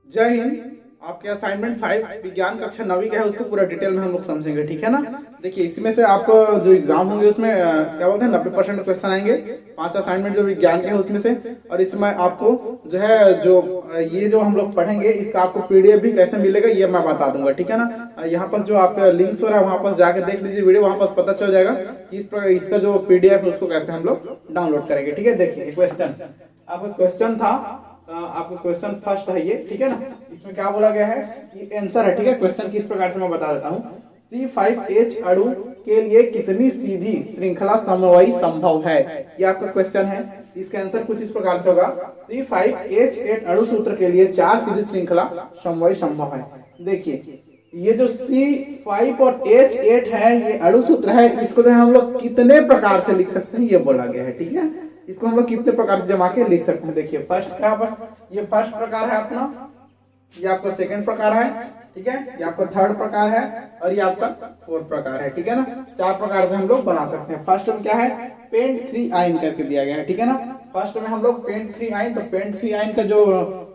जय हिंद। आपके असाइनमेंट 5 विज्ञान कक्षा 9वीं का है, उसको पूरा डिटेल में हम लोग समझेंगे, ठीक है ना। देखिए इसमें से आपको जो एग्जाम होंगे उसमें क्या बोलते हैं 90% क्वेश्चन आएंगे। 5 असाइनमेंट जो विज्ञान के हैं उसमें से। और इसमें आपको जो है ये जो हम लोग पढ़ेंगे इसका आपको पीडीएफ भी कैसे मिलेगा ये मैं बता दूंगा, ठीक है ना। यहाँ पर जो आपका लिंक्स हो रहा है वहाँ पर जाकर देख लीजिए वीडियो, वहाँ पर पता चल जाएगा कि इसका जो पीडीएफ है उसको कैसे हम लोग डाउनलोड करेंगे, ठीक है। देखिए क्वेश्चन, आपका क्वेश्चन था, आपको क्वेश्चन फर्स्ट है ये, ठीक है ना। इसमें क्या बोला गया है, ये आंसर है, ठीक है। क्वेश्चन किस प्रकार से मैं बता देता हूँ। C5H अणु के लिए कितनी सीधी श्रृंखला समवायी संभव है, ये आपका क्वेश्चन है। इसका आंसर कुछ इस प्रकार से होगा, C5H8 अणु सूत्र के लिए 4 सीधी श्रृंखला समवायी संभव है। देखिए ये जो C5 और H8 है ये अणु सूत्र है, इसको जो हम लोग कितने प्रकार से लिख सकते हैं ये बोला गया है, ठीक है। इसको हम लोग कितने प्रकार से जमा के लिख सकते हैं। देखिए फर्स्ट क्या, बस ये फर्स्ट प्रकार है अपना, ये आपका सेकंड प्रकार है, ठीक है, ये आपका थर्ड प्रकार है और ये आपका फोर्थ प्रकार है, ठीक है ना। 4 प्रकार से हम लोग बना सकते हैं। फर्स्ट में क्या है, पेंट 3 आयन करके दिया गया है, ठीक है ना। फर्स्ट में हम लोग पेंट 3 आयन, तो पेंट 3 आयन का जो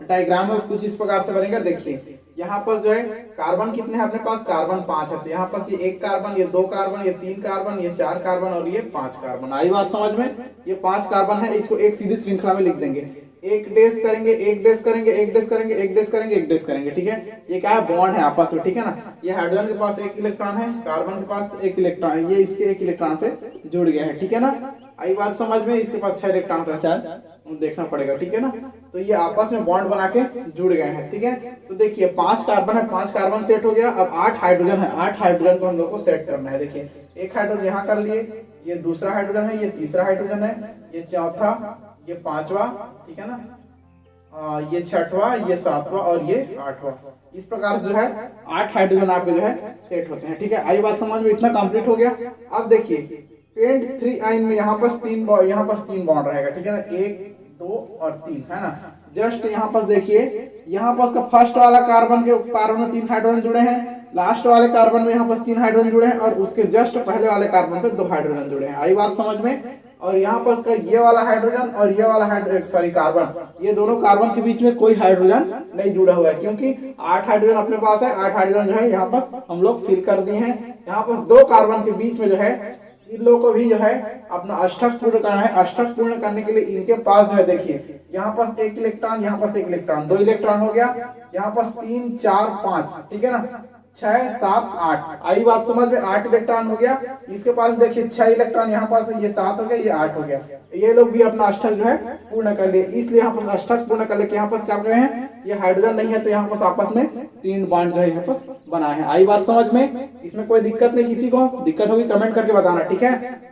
डायग्राम है कुछ इस प्रकार से बनेगा। देखिए यहाँ पर जो है कार्बन कितने हैं अपने पास, कार्बन 5 है, तो यहाँ पर ये 1 कार्बन, ये 2 कार्बन, ये 3 कार्बन, ये 4 कार्बन और ये 5 कार्बन। आई बात समझ में। ये 5 कार्बन है, इसको एक सीधी श्रृंखला में लिख देंगे, एक डेस करेंगे, एक डेस करेंगे, एक डेस करेंगे, एक डेस करेंगे, एक डेस करेंगे, ठीक है। ये क्या है, बॉन्ड है आपस में, ठीक है ना। ये हाइड्रोजन के पास 1 इलेक्ट्रॉन है, कार्बन के पास 1 इलेक्ट्रॉन, ये इसके 1 इलेक्ट्रॉन से जुड़ गया है, ठीक है ना। आई बात समझ में। इसके पास 6 इलेक्ट्रॉन का चार्ज देखना पड़ेगा, ठीक है ना। तो ये आपस में बॉन्ड बना के जुड़ गए हैं, ठीक है। तो देखिए 5 कार्बन है, 5 कार्बन सेट हो गया। अब 8 हाइड्रोजन है, 8 हाइड्रोजन को हम लोग को सेट करना है। देखिए एक हाइड्रोजन यहाँ कर लिए, ये दूसरा हाइड्रोजन है, ये तीसरा हाइड्रोजन है, ये चौथा, ये पांचवा, ठीक है ना, ये छठवा, ये सातवां और ये 8वां। इस प्रकार से जो है 8 हाइड्रोजन आपके जो है सेट होते हैं, ठीक है। आई बात समझ में, इतना कंप्लीट हो गया। अब देखिए पेंट 3 आयन में यहाँ पर 3 बॉन्ड रहेगा, ठीक है ना, 1 2 और 3, है ना। जस्ट यहाँ पर देखिए, यहाँ पर फर्स्ट वाला कार्बन में 3 हाइड्रोजन जुड़े हैं, लास्ट वाले कार्बन में यहाँ पर 3 हाइड्रोजन जुड़े हैं और उसके जस्ट पहले वाले कार्बन पे 2 हाइड्रोजन जुड़े हैं। आई बात समझ में। और यहाँ पर ये वाला हाइड्रोजन और ये वाला कार्बन, ये दोनों कार्बन के बीच में कोई हाइड्रोजन नहीं जुड़ा हुआ है, क्योंकि 8 हाइड्रोजन अपने पास है। 8 हाइड्रोजन जो है यहाँ पर हम लोग फिल कर दिए हैं। यहाँ पर 2 कार्बन के बीच में जो है इन लोगों को भी जो है अपना अष्टक पूर्ण करना है। अष्टक पूर्ण करने के लिए इनके पास जो है देखिए यहाँ पास 1 इलेक्ट्रॉन, यहाँ पास 1 इलेक्ट्रॉन, 2 इलेक्ट्रॉन हो गया। यहाँ पास 3 4 5, ठीक है ना, 6 7 8। आई बात समझ में, 8 इलेक्ट्रॉन हो गया। इसके पास देखिए 6 इलेक्ट्रॉन, यहाँ पास ये 7 हो गया, ये 8 हो गया। ये लोग भी अपना अष्टक जो है पूर्ण कर लिए, इसलिए यहाँ पर अष्टक पूर्ण कर लेके यहाँ पास क्या कर रहे हैं, ये हाइड्रोजन नहीं है तो यहाँ पर आपस में 3 बॉन्ड जो है यहाँ पर बनाए हैं। आई बात समझ में, इसमें कोई दिक्कत नहीं, किसी को दिक्कत होगी कमेंट करके बताना, ठीक है।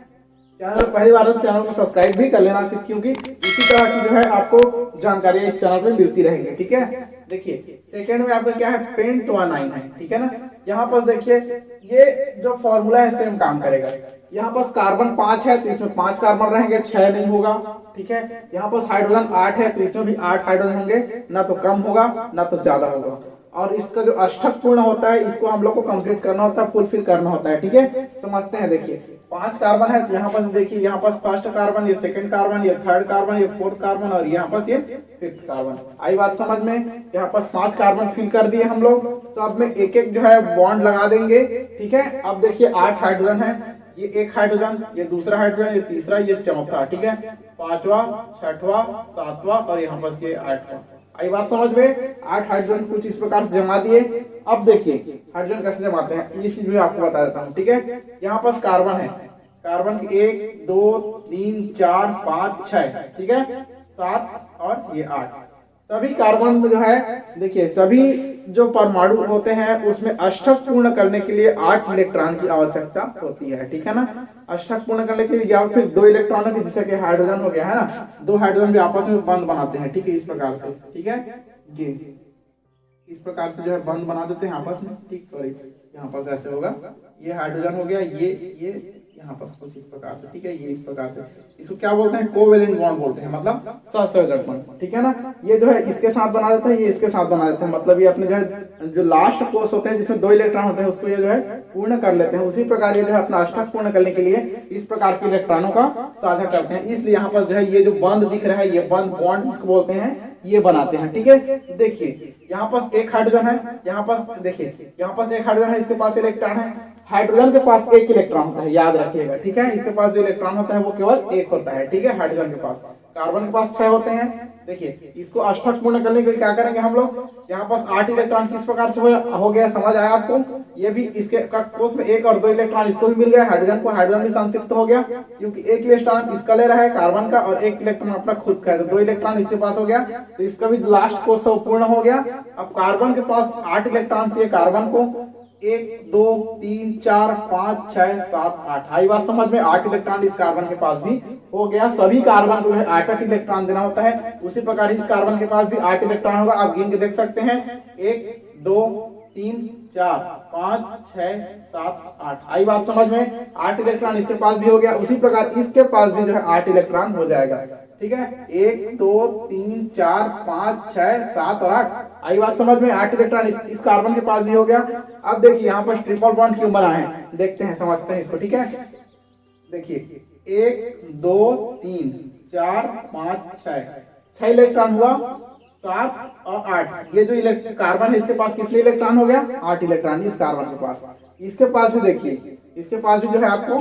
चैनल पहली बार चैनल को सब्सक्राइब भी कर लेना, क्योंकि इसी तरह की जो है आपको जानकारी इस चैनल पे मिलती रहेगी, ठीक है। देखिए सेकंड में आपका क्या है, पेंट 1 आयन है, ठीक है ना। यहाँ पर देखिए ये जो फॉर्मूला है सेम काम करेगा। यहाँ पर कार्बन 5 है तो इसमें 5 कार्बन रहेंगे, 6 नहीं होगा, ठीक है। यहाँ पर हाइड्रोजन 8 है तो इसमें भी 8 हाइड्रोजन होंगे, ना तो कम होगा ना तो ज्यादा होगा। और इसका जो अष्टक पूर्ण होता है इसको हम लोग को कंप्लीट करना होता है, फुलफिल करना होता है, ठीक है। समझते हैं। देखिए 5 कार्बन है तो यहाँ पर देखिए, यहाँ पर फर्स्ट कार्बन, ये सेकंड कार्बन, ये थर्ड कार्बन, ये फोर्थ कार्बन और यहाँ पर ये 5th कार्बन। आई बात समझ में। यहाँ पर 5 कार्बन फिल कर दिए हम लोग, सब में एक एक जो है बॉन्ड लगा देंगे, ठीक है। अब देखिए 8 हाइड्रोजन है, ये 1 हाइड्रोजन, ये दूसरा हाइड्रोजन, ये तीसरा, ये चौथा, ठीक है, 5वां 6वां 7वां और यहाँ पर ये 8वां। आई बात समझ में। 8 हाइड्रोजन कुछ इस प्रकार से जमा दिए। अब देखिए हाइड्रोजन कैसे जमाते हैं ये चीज भी आपको बता देता हूँ, ठीक है। यहाँ पास कार्बन है, कार्बन 1 2 3 4 5 6, ठीक है, 7 और ये 8। सभी कार्बन में जो है देखिए सभी जो परमाणु होते हैं उसमें अष्टक पूर्ण करने के लिए 8 इलेक्ट्रॉन की आवश्यकता होती है, ठीक है ना। अष्टक पूर्ण करने के लिए या फिर 2 इलेक्ट्रॉनों की, जैसे कि हाइड्रोजन हो गया है ना, 2 हाइड्रोजन भी आपस में बंध बनाते हैं, ठीक है, इस प्रकार से, ठीक है जी। इस प्रकार से जो है बंध बना देते हैं आपस में, ठीक। सॉरी यहाँ पास ऐसे होगा, ये हाइड्रोजन हो गया, ये यहाँ पर कुछ इस प्रकार से, ठीक है, ये इस प्रकार से। इसको क्या बोलते हैं, कोवेलेंट बॉन्ड बोलते हैं, मतलब सहसंयोजक बॉन्ड, ठीक है ना। ये जो है इसके साथ बना देते हैं, ये इसके साथ बना देते हैं, मतलब ये अपने जो है जो लास्ट कोष होते हैं जिसमें 2 इलेक्ट्रॉन होते हैं उसको ये जो है पूर्ण कर लेते हैं। उसी प्रकार ये जो है अपना अष्टक पूर्ण करने के लिए इस प्रकार के इलेक्ट्रॉनों का साझा करते हैं। इसलिए यहाँ पर जो है ये जो बंध दिख रहा है, ये बंध बॉन्ड जिसको बोलते हैं, ये बनाते हैं। ठीक है, देखिए यहाँ पास एक हाइड्रोजन है, यहाँ पास देखिए यहाँ पास एक हाइड्रोजन है, इसके पास इलेक्ट्रॉन है। हाइड्रोजन के पास एक इलेक्ट्रॉन होता है, याद रखिएगा। ठीक है, इसके पास जो इलेक्ट्रॉन होता है वो केवल एक होता है। ठीक है, हाइड्रोजन के पास। कार्बन के पास 6 होते हैं। देखिए इसको अष्टक पूर्ण करने के लिए क्या करेंगे हम लोग, यहाँ पास 8 इलेक्ट्रॉन किस प्रकार से हो गया, समझ आया आपको। ये भी इसके कोष में 1 और 2 इलेक्ट्रॉन इसको भी मिल गया, हाइड्रोजन को हाइड्रोजन भी संतृप्त हो गया, क्योंकि 1 इलेक्ट्रॉन इसका ले रहा है कार्बन का और 1 इलेक्ट्रॉन अपना खुद का है, तो 2 इलेक्ट्रॉन इसके पास हो गया, तो इसका भी लास्ट कोष पूर्ण हो गया। अब कार्बन के पास 8 इलेक्ट्रॉन चाहिए कार्बन को, 1 2 3 4 5 6 7 8। आई बात समझ में, 8 इलेक्ट्रॉन इस कार्बन के पास भी हो गया। सभी कार्बन को 8 इलेक्ट्रॉन देना होता है, उसी प्रकार इस कार्बन के पास भी 8 इलेक्ट्रॉन होगा। आप गिन के देख सकते हैं, 1 2 3 4 5 6 7 8। आई बात समझ में, 8 इलेक्ट्रॉन इसके पास भी हो गया, उसी प्रकार इसके पास भी 8 इलेक्ट्रॉन हो जाएगा। ठीक है, 1 2 3 4 5 6 7 और 8। आई बात समझ में, 8 इलेक्ट्रॉन इस कार्बन के पास भी हो गया। अब देखिए यहाँ पर ट्रिपल बॉन्ड क्यों बना है, देखते हैं, समझते हैं इसको। ठीक है, देखिए 1 2 3 4 5 6 इलेक्ट्रॉन हुआ, 7 और 8। ये जो कार्बन है इसके पास कितने इलेक्ट्रॉन हो गया, 8 इलेक्ट्रॉन इस कार्बन के पास। इसके पास भी देखिए, इसके पास भी आपको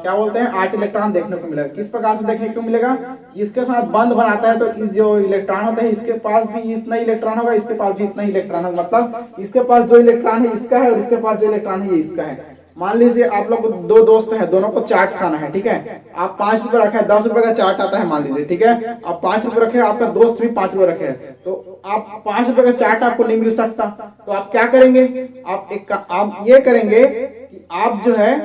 क्या बोलते हैं 8 इलेक्ट्रॉन देखने को मिलेगा। किस प्रकार से देखने को मिलेगा, इसके साथ बंध बनाता है तो इस जो इलेक्ट्रॉन होता है इसके पास भी इतना इलेक्ट्रॉन होगा, इसके पास भी इतना इलेक्ट्रॉन होगा, मतलब इसके पास जो इलेक्ट्रॉन है इसका है और इसके पास जो इलेक्ट्रॉन है ये इसका है। मान लीजिए आप लोग 2 दोस्त हैं, दोनों को चाट खाना है। ठीक है, आप 5 रुपए रखे, 10 रुपए का चाट आता है मान लीजिए। ठीक है, आप 5 रुपए रखे, आपका दोस्त भी 5 रुपए रखे, तो आप 5 रुपए का चाट आपको नहीं मिल सकता, तो आप क्या करेंगे, आप ये करेंगे कि आप जो है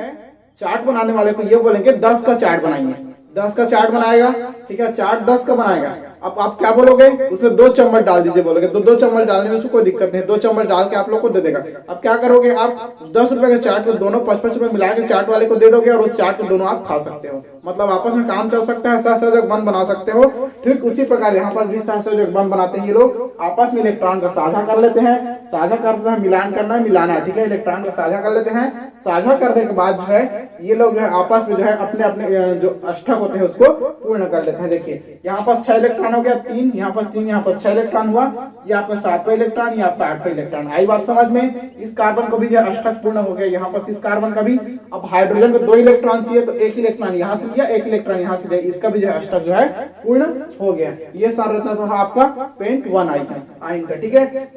चाट बनाने वाले को ये बोलेंगे 10 का चाट बनाइए, 10 का चाट बनाएगा। ठीक है, चाट 10 का बनाएगा। अब आप क्या बोलोगे, उसमें 2 चम्मच डाल दीजिए बोलोगे, तो 2 चम्मच डालने में उसको कोई दिक्कत नहीं, 2 चम्मच डाल के आप लोग को दे देगा। अब क्या करोगे, आप 10 रुपए का चाट को दोनों 5-5 रुपए मिला के चाट वाले को दे दोगे और उस चाट को दोनों आप खा सकते हो, मतलब आपस में काम चल सकता है, सहसंयोजक बंध बना सकते हो। ठीक उसी प्रकार यहाँ पर भी सहसंयोजक बंध बनाते हैं ये लोग, आपस में इलेक्ट्रॉन का साझा कर लेते हैं। साझा करते हैं, मिलान करना है, मिलाना है। ठीक है, इलेक्ट्रॉन का साझा कर लेते हैं। साझा करने के बाद जो है ये लोग जो है आपस में जो है अपने अपने जो अष्टक होते हैं उसको पूर्ण कर लेते हैं। देखिए यहाँ पास 6 इलेक्ट्रॉन हो गया, 3 यहाँ पास 3, यहाँ पास 6 इलेक्ट्रॉन हुआ, ये आपका 7वां इलेक्ट्रॉन, ये आपका 8वां इलेक्ट्रॉन। आई बात समझ में, इस कार्बन को भी जो अष्टक पूर्ण हो गया, यहाँ पास इस कार्बन का भी। अब हाइड्रोजन को 2 इलेक्ट्रॉन चाहिए, तो 1 इलेक्ट्रॉन यहाँ से लिया, 1 इलेक्ट्रॉन यहाँ से लिया, इसका भी जो है अष्टक जो है पूर्ण हो गया। ये संरचना तो आपका पेंट 1 आयन का। ठीक है,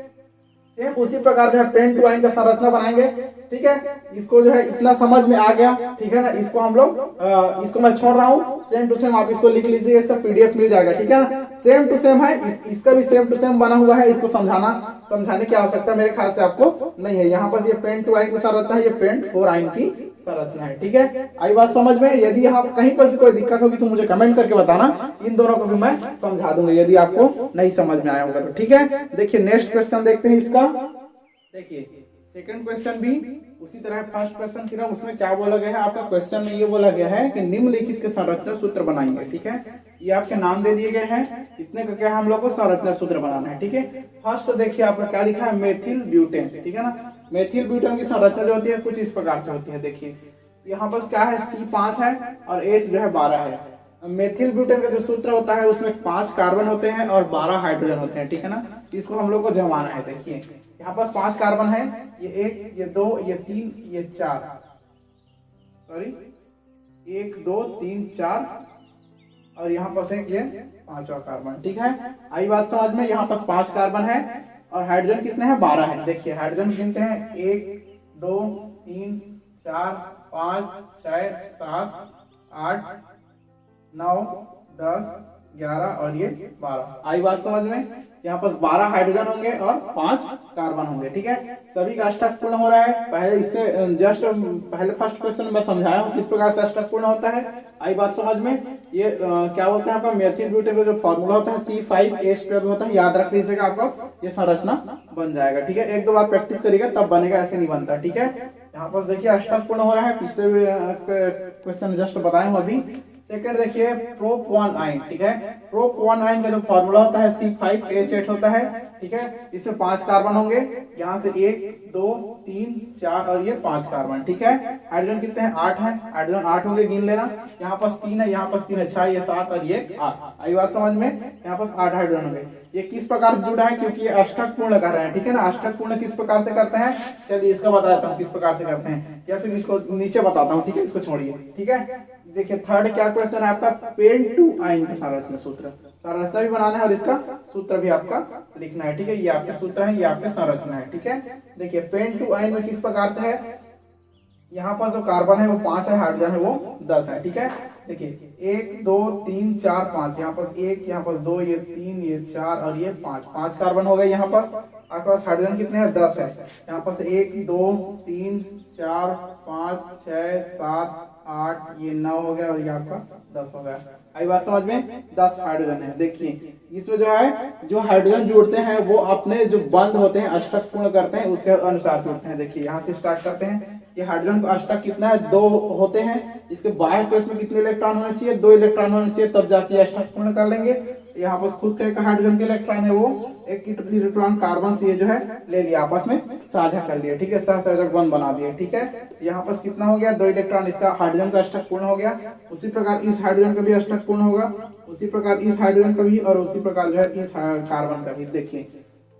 सेम उसी प्रकार जो है पेंट 2 आयन का संरचना बनाएंगे। ठीक है, इसको जो है इतना समझ में आ गया। ठीक है ना, इसको हम लोग इसको मैं छोड़ रहा हूँ, सेम टू सेम आप इसको लिख लीजिएगा, इसका पीडीएफ मिल जाएगा। ठीक है ना, सेम टू सेम है, इसका भी सेम टू सेम बना हुआ है, इसको समझाने की आवश्यकता मेरे ख्याल से आपको नहीं है। यहाँ पर ये पेंट 2 आयन की संरचना है, ये पेंट 4 आयन की संरचना है। ठीक है, आई बात समझ में। यदि आप कहीं पर से कोई दिक्कत होगी तो मुझे कमेंट करके बताना, इन दोनों को भी मैं समझा दूंगा यदि आपको नहीं समझ में आया होगा तो। ठीक है, देखिए नेक्स्ट क्वेश्चन देखते हैं इसका। देखिए सेकंड क्वेश्चन भी उसी तरह फर्स्ट क्वेश्चन की तरह, उसमें क्या बोला गया है आपका, क्वेश्चन में ये बोला गया है कि निम्नलिखित के संरचना सूत्र बनाएंगे। ठीक है, ये आपके नाम दे दिए गए हैं, इतने का क्या हम लोग को संरचना सूत्र बनाना है। ठीक है, फर्स्ट देखिए आपका क्या लिखा है, मेथिल ब्यूटेन। ठीक है ना, मेथिल ब्यूटेन की संरचना जो होती है कुछ इस प्रकार से होती है। देखिए यहाँ पर क्या है, C5 है और H जो है 12 है। मेथिल ब्यूटेन का जो सूत्र होता है उसमें 5 कार्बन होते हैं और 12 हाइड्रोजन होते हैं। ठीक है ना, इसको हम लोग को जमाना है। देखिए यहाँ पास 5 कार्बन है, ये 1 ये 2 ये 3 ये 4, सॉरी 1 2 3 4 और यहाँ पास एक ये 5वां कार्बन। ठीक है, आई बात समझ में। यहाँ पास 5 कार्बन है और हाइड्रोजन कितने हैं, 12 है। देखिए हाइड्रोजन गिनते हैं, 1 2 3 4 5 6 7 8 9 10 11 और ये 12। आई बात समझ में। यहाँ पास 12 हाइड्रोजन होंगे और 5 कार्बन होंगे। ठीक है, सभी का अष्टक पूर्ण हो रहा है। पहले इससे जस्ट पहले फर्स्ट क्वेश्चन में समझाया हूँ किस प्रकार से अष्टक पूर्ण होता है। आई बात समझ में। ये क्या बोलते हैं आपका मेथिल ब्यूटेन का जो फॉर्मूला होता है C5H12 होता है, याद रख लीजिएगा, आपका ये संरचना बन जाएगा। ठीक है, 1-2 बार प्रैक्टिस करिएगा तब बनेगा, ऐसे नहीं बनता। ठीक है, यहाँ पास देखिए अष्टक पूर्ण हो रहा है, पिछले क्वेश्चन जस्ट बताए हूँ अभी। सेकंड देखिए प्रोप 1 आयन। ठीक है, प्रोप 1 आयन का जो फॉर्मूला होता है C5H8 होता है, ठीक है। इसमें 5 कार्बन होंगे, यहाँ से 1 2 3 4 और ये 5 कार्बन, ठीक है। हाइड्रोजन कितने हैं? 8 हैं, हाइड्रोजन 8 होंगे, गिन लेना। यहाँ पास 3 है, यहाँ पास 3 है, 6 ये 7 और ये 8। आई बात समझ में? यहाँ पास 8 हाइड्रोजन होंगे। ये किस प्रकार से जुड़ा है? क्योंकि ये अष्टक पूर्ण कर रहे हैं, ठीक है ना। अष्टक पूर्ण किस प्रकार से करते हैं? चलिए इसका बता देता हूँ किस प्रकार से करते हैं, या फिर इसको नीचे बताता हूँ, ठीक है। इसको छोड़िए, ठीक है। देखिए थर्ड क्या क्वेश्चन है आपका, पेंट आयन का संरचना सूत्र, संरचना भी बनाना है और इसका सूत्र भी आपका लिखना है, ठीक है। ये आपके सूत्र है, ये आपके संरचना है, ठीक है। देखिए पेंट आयन में किस प्रकार से है, यहाँ पर जो कार्बन है वो 5 है, हाइड्रोजन है वो 10 है, ठीक है। देखिए 1 2 3 4 5, यहाँ पास 1, यहाँ पास 2, ये 3, ये 4 और ये 5 कार्बन हो गए। यहाँ पास आपके पास हाइड्रोजन कितने हैं? 10 है। यहाँ पास 1 2 3 4 5 6 7 8, ये 9 हो गया और ये आपका 10 हो गया। आई बात समझ में? 10 हाइड्रोजन है। देखिए इसमें जो है, जो हाइड्रोजन जुड़ते हैं वो अपने जो बंध होते हैं, अष्टक पूर्ण करते हैं, उसके अनुसार जुड़ते हैं। देखिए यहाँ से स्टार्ट करते हैं। ये हाइड्रोजन का अष्टक कितना है? 2 होते हैं। इसके बाहर प्लेस में कितने इलेक्ट्रॉन होने चाहिए? 2 इलेक्ट्रॉन होने चाहिए, तब जाके अष्टक पूर्ण कर लेंगे। यहाँ पर खुद का एक हाइड्रोजन के इलेक्ट्रॉन है, वो एक इलेक्ट्रॉन कार्बन से ये जो है ले लिया, आपस में साझा कर लिया, ठीक है। सहसंयोजक बंध बना दिए, ठीक है। यहाँ पर कितना हो गया? 2 इलेक्ट्रॉन, इसका हाइड्रोजन का अष्टक पूर्ण हो गया। उसी प्रकार इस हाइड्रोजन का भी अष्टक पूर्ण होगा, उसी प्रकार इस हाइड्रोजन का भी, और उसी प्रकार जो है इस कार्बन का भी। देखिए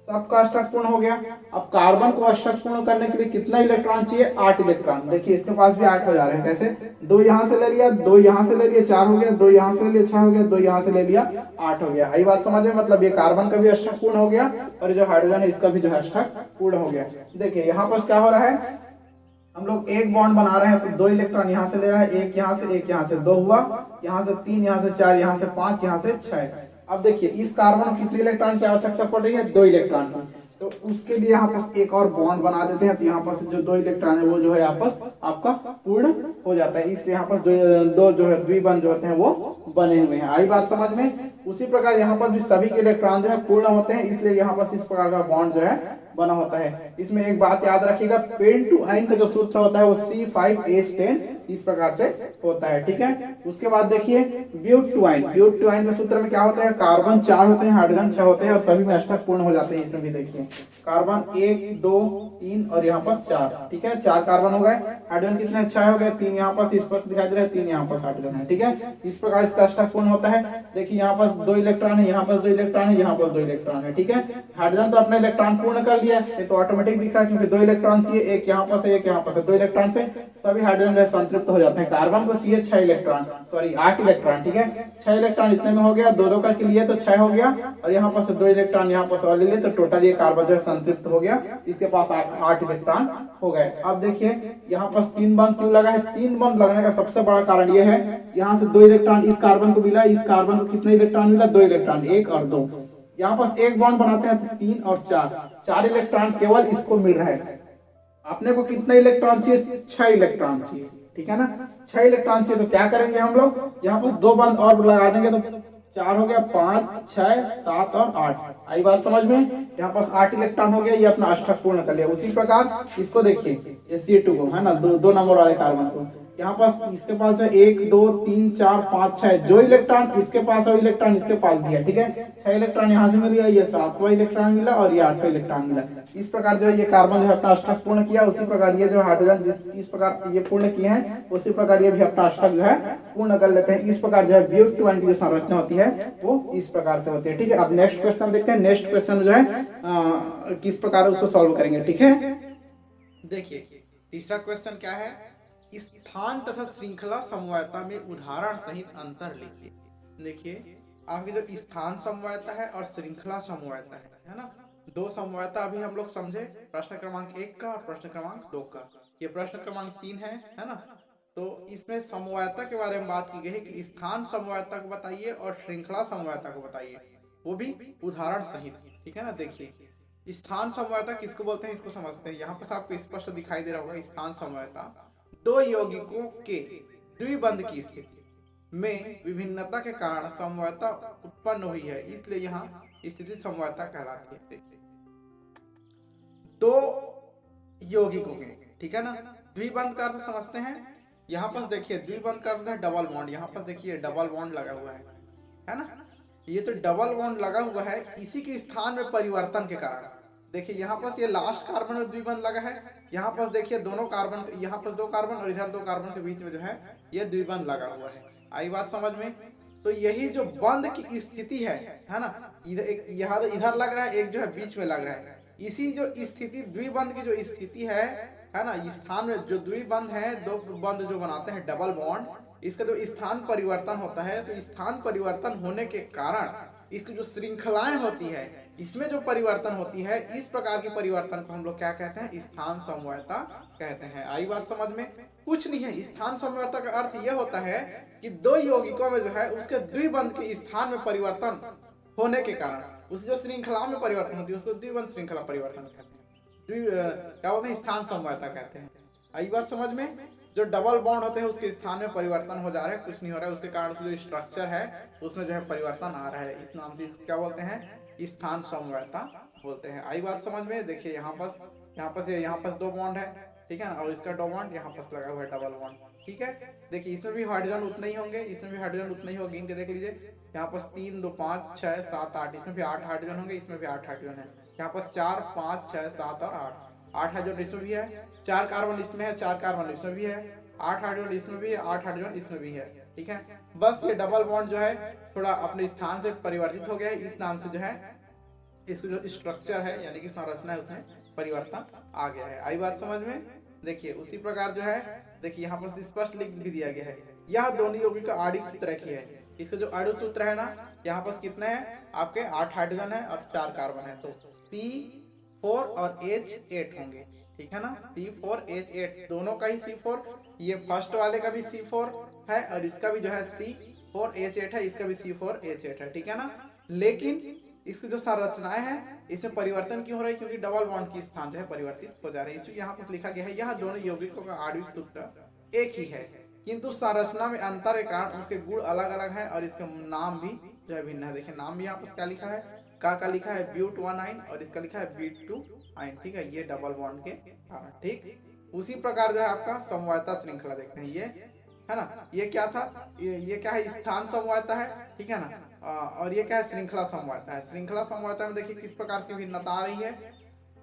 सबका अष्टक पूर्ण हो गया। अब कार्बन को अष्टक पूर्ण करने के लिए कितना इलेक्ट्रॉन चाहिए? 8 इलेक्ट्रॉन। देखिए इसके पास भी 8 हो जा रहे हैं। कैसे? 2 यहाँ से ले लिया, 2 यहाँ से ले लिया, 4 हो गया, 2 यहाँ से ले लिया, 6 हो गया, 2 यहाँ से ले लिया, 8 हो गया। आई बात समझ में? मतलब ये कार्बन का भी अष्टक पूर्ण हो गया और जो हाइड्रोजन है इसका भी जो है अष्टक पूर्ण हो गया। देखिए यहाँ पर क्या हो रहा है, हम लोग एक बॉन्ड बना रहे हैं, तो 2 इलेक्ट्रॉन यहाँ से ले रहा है, एक यहाँ से 2 हुआ, यहाँ से 3, यहाँ से 4, यहाँ से 5, यहाँ से 6। अब देखिए इस कार्बन को कितने इलेक्ट्रॉन की आवश्यकता पड़ रही है? 2 इलेक्ट्रॉन की। तो उसके लिए यहाँ पास एक और बॉन्ड बना देते हैं, तो यहाँ पास जो 2 इलेक्ट्रॉन है वो जो है आपस आपका पूर्ण हो जाता है। इसलिए यहाँ पास दो जो है द्विबंध जो होते हैं वो बने हुए हैं। आई बात समझ में? उसी प्रकार यहाँ पास भी सभी के इलेक्ट्रॉन जो है पूर्ण होते हैं, इसलिए यहाँ पास इस प्रकार का बॉन्ड जो है बना होता है। इसमें एक बात याद रखिएगा, पेंट आयन का जो सूत्र होता है वो C5H10 इस प्रकार से होता है, ठीक है। उसके बाद देखिए ब्यूट आयन के सूत्र में क्या होता है? कार्बन 4 होते हैं, हाइड्रोजन 6 होते हैं और सभी में अष्टक पूर्ण हो जाते हैं। इसमें भी देखिए कार्बन 1 2 3 और यहाँ पर 4, ठीक है। 4 कार्बन हो गए। हाइड्रोजन कितने? 6 हो गए। 3 यहाँ पर इस पर दिखाई दे रहा है, 3 यहाँ पर हाइड्रोजन है, ठीक है। इस प्रकार इसका अष्टक पूर्ण होता है। देखिए यहाँ पर 2 इलेक्ट्रॉन है, यहाँ पर 2 इलेक्ट्रॉन है, यहाँ पर 2 इलेक्ट्रॉन है, ठीक है। हाइड्रोजन तो अपने इलेक्ट्रॉन पूर्ण कर लिया, ये तो ऑटोमेटिक दिख रहा है क्योंकि 2 इलेक्ट्रॉन चाहिए, एक यहाँ पर से, एक यहाँ पर से। 2 इलेक्ट्रॉन से सभी हाइड्रोजन जो है संतृप्त हो जाते हैं। कार्बन को चाहिए 6 इलेक्ट्रॉन, सॉरी 8 इलेक्ट्रॉन, ठीक है। 6 इलेक्ट्रॉन इतने में हो गया, 2 का लिए तो 6 हो गया, और यहाँ पर से 2 इलेक्ट्रॉन यहाँ पर से और ले लिए, तो टोटल ये कार्बन जो है संतृप्त हो गया। इसके पास 8 इलेक्ट्रॉन हो गए। अब देखिए यहाँ पर 3 बंध क्यों लगा है? 3 बंध लगने का सबसे बड़ा कारण ये है, यहाँ से 2 इलेक्ट्रॉन इस कार्बन को मिला, इस कार्बन को कितने इलेक्ट्रॉन मिला? 2 इलेक्ट्रॉन, 1 और 2। यहाँ पास एक बॉन्ड बनाते हैं तो 3 और 4 इलेक्ट्रॉन केवल इसको मिल रहा है। अपने को कितने इलेक्ट्रॉन चाहिए? 6 इलेक्ट्रॉन चाहिए, ठीक है ना। 6 इलेक्ट्रॉन चाहिए, तो क्या करेंगे हम लोग? यहाँ पास 2 बंद और लगा देंगे तो 4 हो गया, 5 6 7 और 8। आई बात समझ में? यहाँ पास 8 इलेक्ट्रॉन हो गया, ये अपना अष्टक पूर्ण कर लिया। उसी प्रकार इसको देखिए, ये C2 को है ना, 2 नंबर वाले कार्बन को, यहाँ पास इसके पास है 1 2 3 4 5 6, जो इलेक्ट्रॉन इसके पास है इलेक्ट्रॉन इसके पास दिया, ठीक है। 6 इलेक्ट्रॉन यहाँ से मिल गया, ये 7वां इलेक्ट्रॉन मिला और ये 8वां इलेक्ट्रॉन मिला। इस प्रकार जो है ये कार्बन जो है अपना अष्टक पूर्ण किया। उसी प्रकार ये जो हाइड्रोजन इस प्रकार ये पूर्ण किए हैं, उसी प्रकार ये भी अपना अष्टक जो है पूर्ण कर लेते हैं। इस प्रकार जो है ब्यूट की जो संरचना होती है वो इस प्रकार से होती है, ठीक है। अब नेक्स्ट क्वेश्चन देखते हैं। नेक्स्ट क्वेश्चन जो है किस प्रकार उसको सॉल्व करेंगे, ठीक है। देखिए तीसरा क्वेश्चन क्या है, स्थान तथा श्रृंखला समवायता में उदाहरण सहित अंतर लिखिए। देखिए आपकी जो स्थान समवायता है और श्रृंखला समवायता है ना, 2 समवायता अभी हम लोग समझे, प्रश्न क्रमांक 1 का और प्रश्न क्रमांक 2 का। ये प्रश्न क्रमांक 3 है ना। तो इसमें समवायता के बारे में बात की गई है कि स्थान समवायता को बताइए और श्रृंखला समवायता को बताइए, वो भी उदाहरण सहित, ठीक है ना। देखिए स्थान समवायता किसको बोलते हैं इसको समझते हैं। यहाँ पर आपको स्पष्ट दिखाई दे रहा होगा, स्थान समवायता 2 यौगिकों के द्विबंध की स्थिति में विभिन्नता के कारण समवायता उत्पन्न हुई है, इसलिए यहाँ स्थिति समवायता कहलाती है। 2 यौगिकों के, ठीक है ना। द्विबंध का अर्थ समझते हैं। यहाँ पर देखिए द्विबंध का अर्थ है डबल बॉन्ड। यहाँ पर देखिए डबल बॉन्ड लगा हुआ है ना। ये तो डबल बॉन्ड लगा हुआ है, इसी के स्थान में परिवर्तन के कारण देखिए यहाँ पास ये लास्ट कार्बन में द्विबंध लगा है, यहाँ पास देखिए दोनों कार्बन, यहाँ पास 2 कार्बन और इधर 2 कार्बन के बीच में जो है ये द्विबंध लगा हुआ है। आई बात समझ में? तो यही जो बंध की स्थिति है ना, इधर एक यहाँ इधर लग रहा है, एक जो है बीच में लग रहा है, इसी जो स्थिति द्विबंध की जो स्थिति है ना, स्थान में जो द्विबंध है, 2 बंध जो बनाते हैं डबल बॉन्ड, इसका जो स्थान परिवर्तन होता है, तो स्थान परिवर्तन होने के कारण इसकी जो श्रृंखलाएं होती है, इसमें जो परिवर्तन होती है, इस प्रकार की परिवर्तन को हम लोग क्या कहते हैं? स्थान समवायता कहते हैं। आई बात समझ में? कुछ नहीं है, स्थान समवायता का अर्थ यह होता है कि 2 यौगिकों में जो है उसके द्विबंध के स्थान में परिवर्तन होने के कारण उस जो श्रृंखला में परिवर्तन होती है उसको द्विबंध श्रृंखला परिवर्तन कहते हैं, क्या बोलते हैं? स्थान समवायता कहते हैं। आई बात समझ में? जो डबल बॉन्ड होते हैं उसके स्थान में परिवर्तन हो जा रहा है, कुछ नहीं हो रहा है, उसके कारण जो स्ट्रक्चर है उसमें जो है परिवर्तन आ रहा है, इस नाम से क्या बोलते हैं? स्थान समवायता बोलते हैं। आई बात समझ में? देखिए यहाँ पास 2 बॉन्ड है, ठीक है ना, और इसका 2 बॉन्ड यहाँ पास लगा हुआ है डबल बॉन्ड, ठीक है। देखिए इसमें भी हाइड्रोजन उतना ही होंगे, इसमें भी हाइड्रोजन उतना ही होगी, इनके देख लीजिए, यहाँ पास 3 2 5 6 7 8, इसमें भी 8 हाइड्रोजन होंगे, इसमें भी 8 हाइड्रोजन है, यहाँ पास 4 5 6 7 और 8 हाइड्रोजन इसमें भी है, 4 कार्बन इसमें है, 4 कार्बन इसमें भी है, 8 हाइड्रोजन इसमें भी है, 8 हाइड्रोजन इसमें भी है, ठीक है। बस ये डबल बॉन्ड जो है थोड़ा अपने स्थान से परिवर्तित हो गया है, इस नाम से जो है इसको जो स्ट्रक्चर है यानी कि संरचना है उसमें परिवर्तन आ गया है। आई बात समझ में? देखिए उसी प्रकार जो है, देखिए यहाँ पर स्पष्ट लिख भी दिया गया है, यह दोनों यौगिक का आणविक सूत्र ही है। इसका जो अणु सूत्र है ना, यहाँ पर कितने हैं आपके? 8 हाइड्रोजन है और 4 कार्बन है, तो C4 और H8 होंगे, ठीक है ना। C4H8 दोनों का ही C4, ये फर्स्ट वाले का भी C4 है और इसका भी जो है C4H8 है, इसका भी C4H8 है, ठीक है ना। लेकिन इसकी जो संरचनाएं हैं इसमें परिवर्तन क्यों हो रहा है? क्योंकि डबल बॉन्ड की स्थान जो है परिवर्तित हो जा रही है। इसलिए यहाँ पर लिखा गया है यह दोनों यौगिकों का आणविक सूत्र एक ही है, किंतु संरचना में अंतर के कारण उसके गुण अलग अलग है और इसके नाम भी जो है भिन्न है। देखिए नाम भी यहाँ पर क्या लिखा है, का लिखा है ब्यूट1 और इसका लिखा है ब्यूट2, ठीक है, ये डबल बॉन्ड के कारण, ठीक। उसी प्रकार जो है आपका समवायता श्रृंखला देखते हैं, ये है ना, ये क्या था, ये क्या है? स्थान समवायता है, ठीक है ना, और ये क्या है? श्रृंखला समवायता है। श्रृंखला समवायता में देखिए किस प्रकार की भिन्नता आ रही है।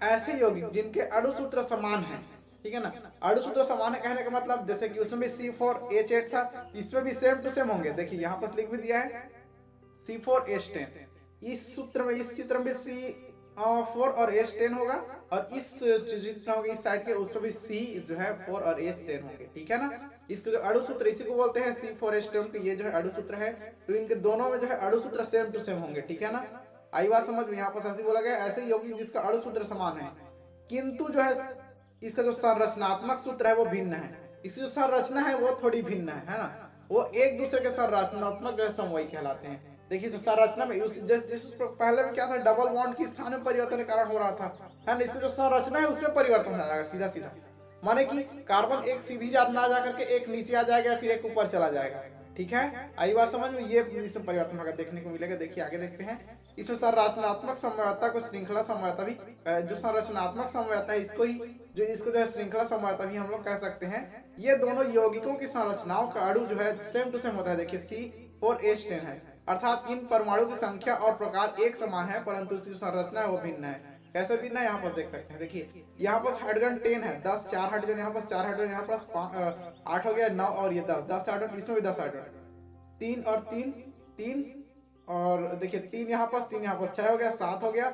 ऐसे यौगिक जिनके अणु सूत्र समान है, ठीक है ना, अणु सूत्र समान है कहने का मतलब जैसे कि उसमें भी C4H8 था, इसमें भी सेम टू सेम होंगे। देखिए यहाँ पर लिख भी दिया है C4H10, इस सूत्र में, इस चित्र में C4 और H10 होगा और इस जितना होगा इस साइड के उसमें भी C जो है 4 और H10 होंगे, ठीक है ना। इसके जो अणु सूत्र इसी को बोलते हैं C4H10 के, ये जो है अणु सूत्र है, तो इनके दोनों में जो है अणु सूत्र सेम टू सेम होंगे, ठीक है ना। आई बात समझ में? यहाँ पर ऐसे बोला गया ऐसे यौगिक जिसका अणु सूत्र समान है किंतु जो है इसका जो संरचनात्मक सूत्र है वो भिन्न है, इसकी जो संरचना है वो थोड़ी भिन्न है ना, वो एक दूसरे के संरचनात्मक समवायी कहलाते हैं। देखिए जो संरचना में जिस पहले में क्या था, डबल बॉन्ड की स्थान में परिवर्तन के कारण हो रहा था, है ना, इसकी जो संरचना है उसमें परिवर्तन हो जाएगा सीधा सीधा, माने कि कार्बन एक सीधी ना जा करके एक नीचे आ जाएगा, फिर एक ऊपर चला जाएगा, ठीक है। आई बात समझ में? ये इसमें परिवर्तन होगा देखने को मिलेगा। देखिए आगे देखते हैं, इसमें संरचनात्मक समवायता को श्रृंखला समवायता भी, जो संरचनात्मक समवायता है इसको जो है श्रृंखला समवायता भी हम लोग कह सकते हैं। ये दोनों यौगिकों की संरचनाओं का अणु जो है सेम टू सेम होता है। देखिए C4H10 है, अर्थात इन परमाणु की संख्या और प्रकार एक समान है परंतु उसकी जो संरचना है वो भिन्न है। कैसे भिन्न है यहाँ पर देख सकते हैं। देखिए यहाँ पर हाइड्रोजन 10 है, 10 4 हाइड्रोजन, यहाँ पर 4 हाइड्रोजन, यहाँ पर 8 हो गया, 9 और ये 10 हाइड्रोजन, इसमें भी 10 हाइड्रोजन, 3 और 3 और देखिए 3 यहाँ पर 3 यहाँ पर 6 हो गया, 7 हो गया,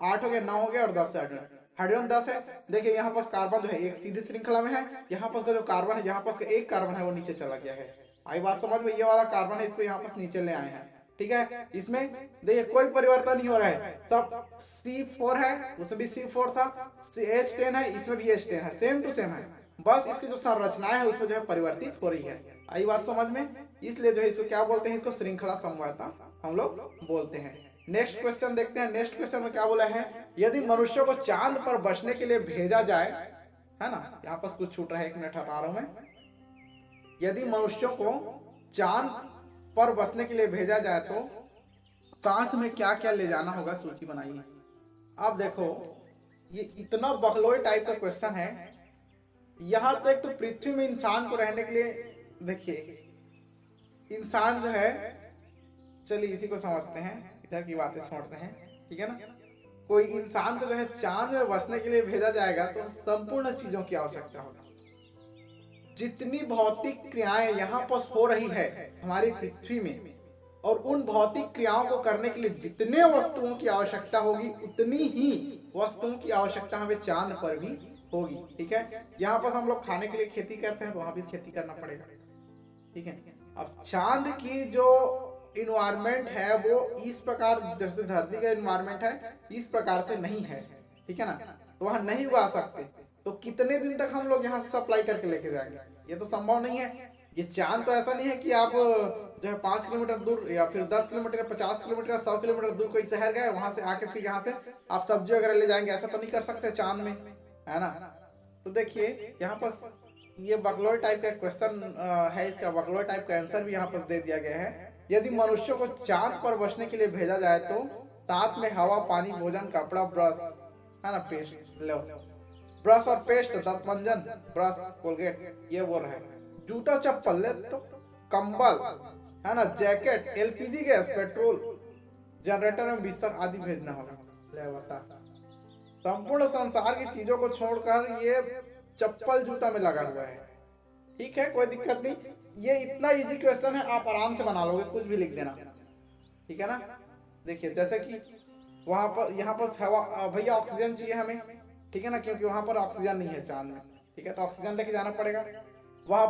8 हो गया, 9 हो गया और 10 हाइड्रोजन 10 है। देखिए यहाँ पर कार्बन जो है एक सीधी श्रृंखला में है, यहाँ पर जो कार्बन है, यहाँ पर एक कार्बन है वो नीचे चला गया है। आई बात समझ में? ये वाला कार्बन है इसको यहाँ पर नीचे ले आए हैं, ठीक है। इसमें देखिए कोई परिवर्तन नहीं हो रहा है, सब C4 है, उसमें भी C4 था, H10 है, इसमें भी H10 है, सेम टू सेम है, बस इसकी जो संरचनाएं है उसमें जो है परिवर्तित हो रही है। आई बात समझ में? इसलिए जो है इसको क्या बोलते हैं, इसको श्रृंखला समवायता हम लोग बोलते हैं। नेक्स्ट क्वेश्चन देखते हैं। नेक्स्ट क्वेश्चन में क्या बोला है, यदि मनुष्यों को चांद पर बसने के लिए भेजा जाए, है ना, यहाँ पर कुछ छूट रहा है, 1 मिनट हटा रहा हूं मैं। यदि मनुष्यों को चांद पर बसने के लिए भेजा जाए तो साथ में क्या क्या ले जाना होगा, सूची बनाइए। अब देखो ये इतना बकलोई टाइप का क्वेश्चन है। यहाँ तो एक तो पृथ्वी में इंसान को रहने के लिए, देखिए इंसान जो है चलिए इसी को समझते हैं, इधर की बातें छोड़ते हैं, ठीक है ना। कोई इंसान को जो है चांद में बसने के लिए भेजा जाएगा तो संपूर्ण चीजों की आवश्यकता होगी। जितनी भौतिक क्रियाएं यहाँ पर हो रही है हमारी पृथ्वी में, और उन भौतिक क्रियाओं को करने के लिए जितने वस्तुओं की आवश्यकता होगी उतनी ही वस्तुओं की आवश्यकता हमें चांद पर भी होगी, ठीक है। यहाँ पर हम लोग खाने के लिए खेती करते हैं तो वहां भी खेती करना पड़ेगा, ठीक है। अब चांद की जो इन्वायरमेंट है वो इस प्रकार जैसे धरती का इन्वायरमेंट है इस प्रकार से नहीं है, ठीक है ना, तो वहां नहीं उगा सकते। तो कितने दिन तक हम लोग यहाँ से सप्लाई करके लेके जाएंगे, ये तो संभव नहीं है। ये चांद तो ऐसा नहीं है कि आप जो है 5 किलोमीटर दूर या फिर 10 किलोमीटर 50 किलोमीटर 100 किलोमीटर दूर कोई शहर गए वहां से आके फिर यहाँ से आप सब्जी वगैरह ले जाएंगे, ऐसा तो नहीं कर सकते चांद में, है ना। तो देखिए यहाँ पर ये बगलोर टाइप का क्वेश्चन है, इसका बगलोर टाइप का आंसर भी यहाँ पर दे दिया गया है। यदि मनुष्यों को चांद पर बसने के लिए भेजा जाए तो साथ में हवा, पानी, भोजन, कपड़ा, ब्रश, है ना, पेस्ट, लो ब्रश और पेस्ट, दांत मंजन, ब्रश, कोलगेट, ये बोल रहे हैं। जूता चप्पल ले तो कंबल, है ना, jacket, LPG gas, petrol, generator में बिस्तर आदि भेजना होगा। ले बता, संपूर्ण संसार की चीजों को छोड़कर ये चप्पल जूता में लगा हुआ है, ठीक है, कोई दिक्कत नहीं। ये इतना इजी क्वेश्चन है, आप आराम से बना लोगे, कुछ भी लिख देना, ठीक है ना। देखिए जैसे कि वहां पर यहाँ पर हवा, भैया ऑक्सीजन चाहिए हमें, ठीक है ना, क्योंकि वहां पर ऑक्सीजन नहीं है चांद में, ठीक है, तो ऑक्सीजन लेके जाना पड़ेगा। वहां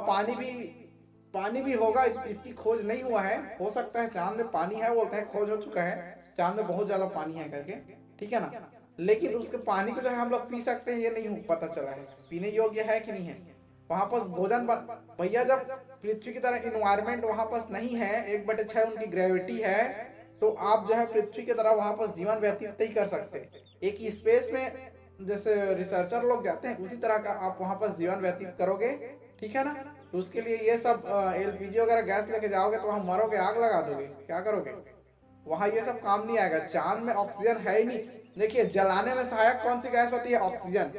पानी भी होगा, इसकी खोज नहीं हुआ है, हो सकता है चांद में पानी है, बोलते हैं खोज हो चुका है चांद में बहुत ज्यादा पानी है करके, ठीक है ना, लेकिन उसके पानी को जो है हम लोग पी सकते हैं ये नहीं पता चला है, पीने योग्य है कि नहीं है। वहां पर भोजन भैया जब पृथ्वी की तरह इन्वायरमेंट वहां पर नहीं है, 1/6 उनकी ग्रेविटी है, तो आप जो है पृथ्वी की तरह वहां पर जीवन व्यतीत नहीं कर सकते। एक स्पेस में जैसे रिसर्चर लोग जाते हैं उसी तरह का आप वहां पर जीवन व्यतीत करोगे, ठीक है ना। तो उसके लिए ये सब एलपीजी वगैरह गैस लेके जाओगे तो वहां मरोगे, आग लगा दोगे, क्या करोगे, वहां ये सब काम नहीं आएगा। चांद में ऑक्सीजन है ही नहीं। देखिए जलाने में सहायक कौन सी गैस होती है, ऑक्सीजन।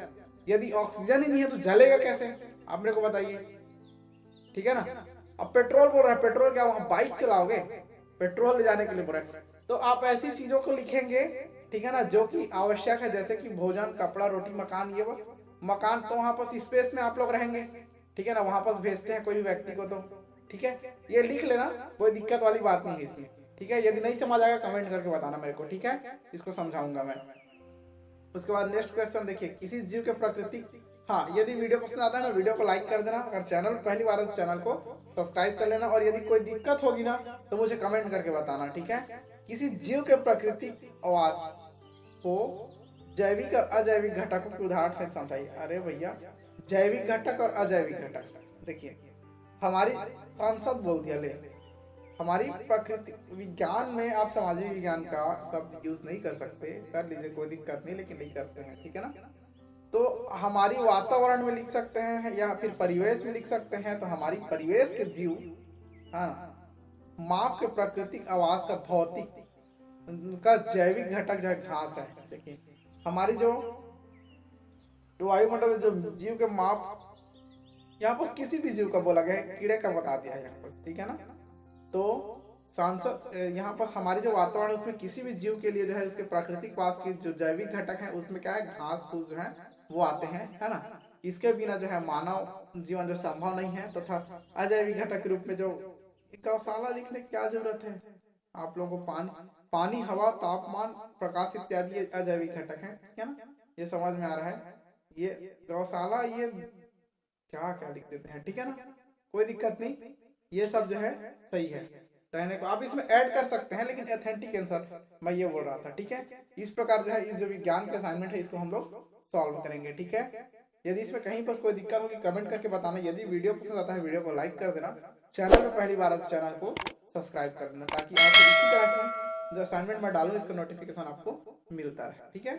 यदि ऑक्सीजन ही नहीं है तो जलेगा कैसे, आप मेरे को बताइए, ठीक है ना। अब पेट्रोल बोल रहा है, पेट्रोल क्या वहां बाइक चलाओगे, पेट्रोल ले जाने के लिए बोल रहे हैं। तो आप ऐसी चीजों को लिखेंगे, ठीक है ना, जो कि आवश्यक है, जैसे कि भोजन, कपड़ा, रोटी, मकान। ये बस मकान तो वहां पर स्पेस में आप लोग रहेंगे, ठीक है ना, वहां पर भेजते हैं कोई भी व्यक्ति को, तो ठीक है, ये लिख लेना, कोई दिक्कत वाली बात नहीं है इसमें, ठीक है। यदि नहीं समझ आएगा कमेंट करके बताना मेरे को, ठीक है, इसको समझाऊंगा मैं। उसके बाद नेक्स्ट क्वेश्चन देखिए, किसी जीव के प्रकृति, हाँ, यदि वीडियो पसंद आता है ना वीडियो को लाइक कर देना, अगर चैनल पहली बार है तो चैनल को सब्सक्राइब कर लेना, और यदि कोई दिक्कत होगी ना तो मुझे कमेंट करके बताना, ठीक है। किसी जीव के प्राकृतिक आवास को जैविक और अजैविक घटकों के उदाहरण से समझाइए। अरे भैया, जैविक घटक और अजैविक घटक, देखिए हमारी सांसद बोल दिया, ले हमारी प्रकृति विज्ञान में आप सामाजिक विज्ञान का शब्द यूज नहीं कर सकते, कर लीजिए कोई दिक्कत नहीं, लेकिन नहीं करते हैं, ठीक है ना। तो हमारी वातावरण में लिख सकते हैं या फिर परिवेश में लिख सकते हैं, तो हमारी परिवेश के जीव, हाँ, माप के प्राकृतिक आवास का भौतिक का जैविक घटक जो है घास है। देखिए हमारी जो वायुमंडल जो जीव के माप, यहाँ पर किसी भी जीव का बोला गया है, कीड़े का बता दिया है यहाँ पर, ठीक है ना। तो सांसद यहाँ पर हमारी जो वातावरण है उसमें किसी भी जीव के लिए जो है उसके प्राकृतिक वास की जो जैविक घटक है उसमें क्या है, घास फूस जो है वो आते हैं, है ना। इसके बिना जो है मानव जीवन जो संभव नहीं है, तथा अजैविक घटक के रूप में जो गौशाला लिखने की क्या जरूरत है आप लोगों को, पानी, हवा, तापमान, प्रकाश इत्यादि ये अजैविक घटक है, क्या ना, ये समझ में आ रहा है। ये गौशाला, ये क्या क्या लिख देते हैं, ठीक है ना, कोई दिक्कत नहीं, ये सब जो है सही है रहने को। आप इसमें ऐड कर सकते हैं, लेकिन एथेंटिक आंसर मैं ये बोल रहा था, ठीक है। इस प्रकार जो है इस जो विज्ञान का असाइनमेंट है इसको हम लोग सॉल्व करेंगे, ठीक है। यदि इसमें कहीं पर कोई दिक्कत होगी कमेंट करके बताना। यदि वीडियो पसंद आता है वीडियो को लाइक कर देना, चैनल में पहली बार चैनल को सब्सक्राइब कर देना, ताकि आपको इसी तरह की जो असाइनमेंट मैं डालूं इसका नोटिफिकेशन आपको मिलता रहे, ठीक है।